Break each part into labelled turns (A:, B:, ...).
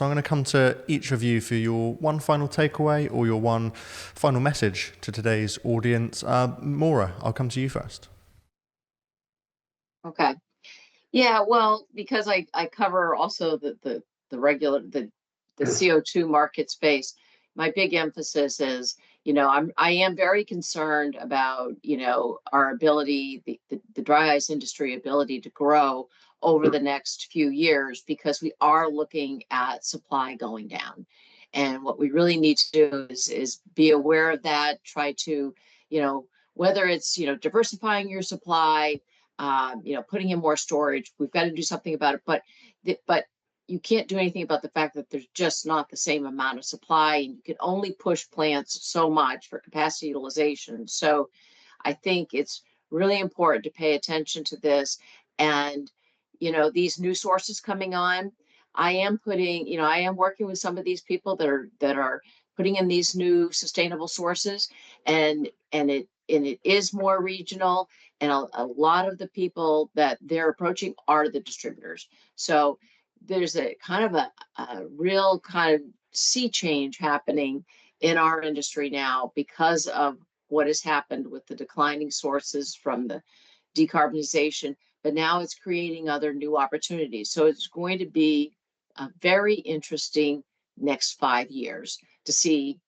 A: So I'm going to come to each of you for your one final takeaway or your one final message to today's audience. Maura, I'll come to you first.
B: Okay. Yeah, well, because I cover also the regular the CO2 market space, my big emphasis is, I am very concerned about, our ability, the dry ice industry ability to grow over the next few years, because we are looking at supply going down. And what we really need to do is be aware of that, try to, whether it's, diversifying your supply, putting in more storage. We've got to do something about it, but you can't do anything about the fact that there's just not the same amount of supply, and you can only push plants so much for capacity utilization. So I think it's really important to pay attention to this. And, these new sources coming on, I am working with some of these people that are putting in these new sustainable sources, and it is more regional, and a lot of the people that they're approaching are the distributors. So there's a kind of a real kind of sea change happening in our industry now because of what has happened with the declining sources from the decarbonization, but now it's creating other new opportunities. So it's going to be a very interesting next 5 years to see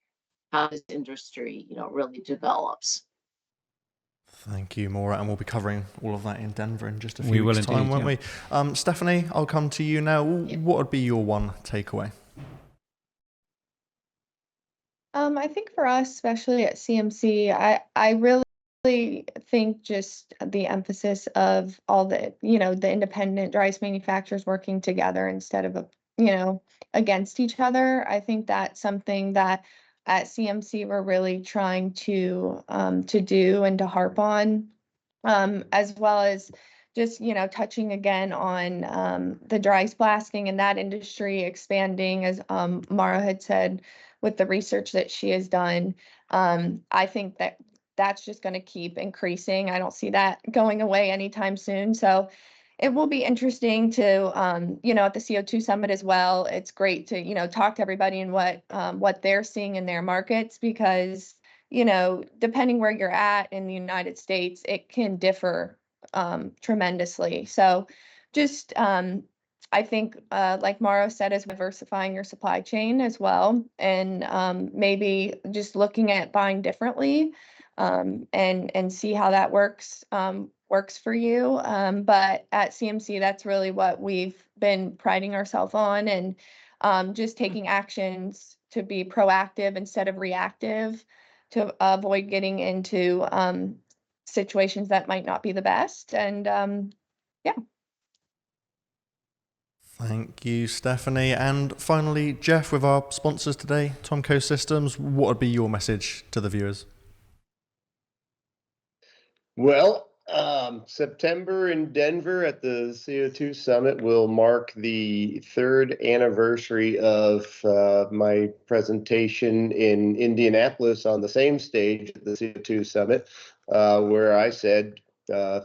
B: how this industry, really develops.
A: Thank you, Maura, and we'll be covering all of that in Denver in just a
C: We
A: few
C: will
A: weeks' time,
C: indeed,
A: won't we? Stephanie, I'll come to you now. What would be your one takeaway?
D: I think for us, especially at CMC, I really think just the emphasis of all the, the independent dry ice manufacturers working together instead of, against each other. I think that's something that at CMC we're really trying to do and to harp on, as well as just, touching again on the dry ice blasting and that industry expanding, as Maura had said, with the research that she has done. I think that that's just going to keep increasing. I don't see that going away anytime soon. So it will be interesting to, at the CO2 summit as well. It's great to, talk to everybody and what they're seeing in their markets, because, depending where you're at in the United States, it can differ tremendously. So just, I think, like Maura said, is diversifying your supply chain as well, and maybe just looking at buying differently, and see how that works for you. But at CMC, that's really what we've been priding ourselves on, and just taking actions to be proactive instead of reactive, to avoid getting into situations that might not be the best. And yeah.
A: Thank you, Stephanie. And finally, Jeff, with our sponsors today, TOMCO Systems, what would be your message to the viewers?
E: Well, September in Denver at the CO2 Summit will mark the third anniversary of my presentation in Indianapolis on the same stage at the CO2 Summit, where I said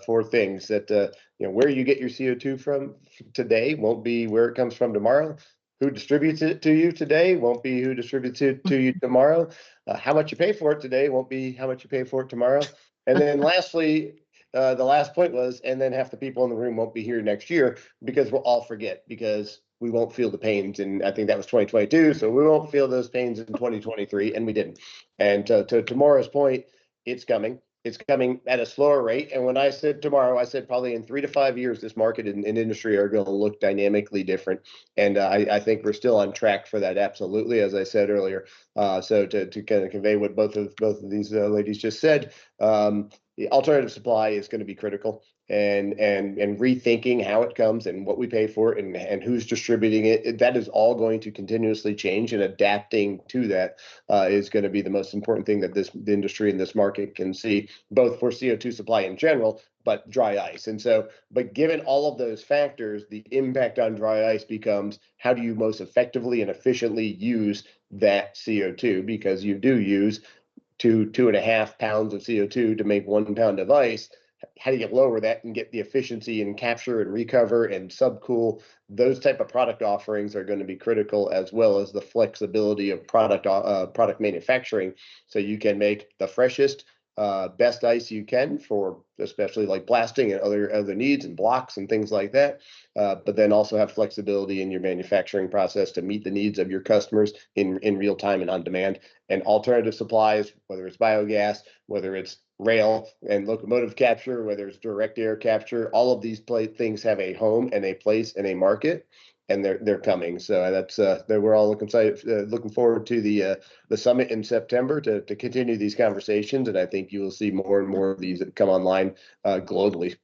E: four things: that where you get your CO2 from today won't be where it comes from tomorrow. Who distributes it to you today won't be who distributes it to you tomorrow. How much you pay for it today won't be how much you pay for it tomorrow. And then lastly, the last point was, and then half the people in the room won't be here next year because we'll all forget, because we won't feel the pains. And I think that was 2022. So we won't feel those pains in 2023. And we didn't. And to tomorrow's point, it's coming. It's coming at a slower rate. And when I said tomorrow, I said probably in 3 to 5 years, this market and industry are going to look dynamically different. And I think we're still on track for that. Absolutely. As I said earlier. So to kind of convey what both of these ladies just said, the alternative supply is going to be critical, and rethinking how it comes and what we pay for it and who's distributing it. That is all going to continuously change, and adapting to that is going to be the most important thing that the industry and this market can see, both for CO2 supply in general, but dry ice. And so, but given all of those factors, the impact on dry ice becomes, how do you most effectively and efficiently use that CO2? Because you do use 2.5 pounds of CO2 to make 1 pound of ice. how do you lower that and get the efficiency and capture and recover and subcool? Those type of product offerings are going to be critical, as well as the flexibility of product manufacturing, so you can make the freshest, best ice you can for especially like blasting and other needs and blocks and things like that. But then also have flexibility in your manufacturing process to meet the needs of your customers in real time and on demand. And alternative supplies, whether it's biogas, whether it's rail and locomotive capture, whether it's direct air capture, all of these things have a home and a place and a market, and they're coming. So that's we're all looking forward to the summit in September to continue these conversations, and I think you will see more and more of these that come online globally.